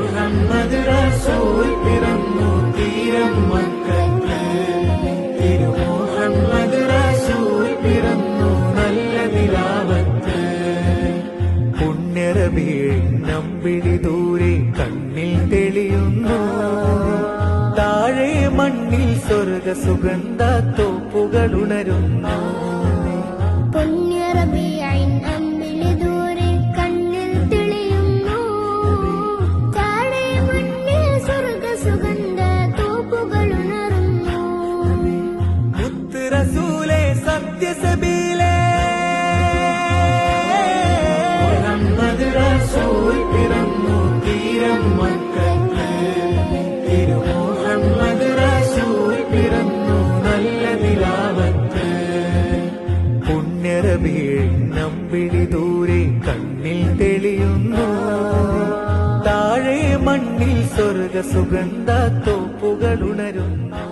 മുഹമ്മദ് റസൂൽ പിറന്നു തീരം മക്കത്ത്. മുഹമ്മദ് റസൂൽ പിറന്നു നല്ല നിലാവത്ത്. പുണ്യറബീഴിൻ നമ്പിഴി ദൂരെ കണ്ണിൽ തെളിയുന്നു. താഴെ മണ്ണിൽ സ്വർഗ സുഗന്ധ തോപ്പുകൾ ഉണരുന്നു. പുണ്യറബീഇൻ അമ്പിളി ദൂരെ കണ്ണിൽ തെളിയുന്നു. താഴെ മണ്ണിൽ സ്വർഗ സുഗന്ധ തോപ്പുകൾ ഉണരുന്നു. മുത്ത് റസൂലേ സത്യസബീലേ മുഹമ്മദ് റസൂൽ പിറന്നു തീരം മക്കത്ത്. മുഹമ്മദ് റസൂൽ പിറന്നു നല്ല നിലാവത്ത്. പുണ്യറബീഴിൻ നമ്പിഴി ദൂരെ കണ്ണിൽ തെളിയുന്നു. താഴെ മണ്ണിൽ സ്വർഗ സുഗന്ധ തോപ്പുകൾ ഉണരുന്നു.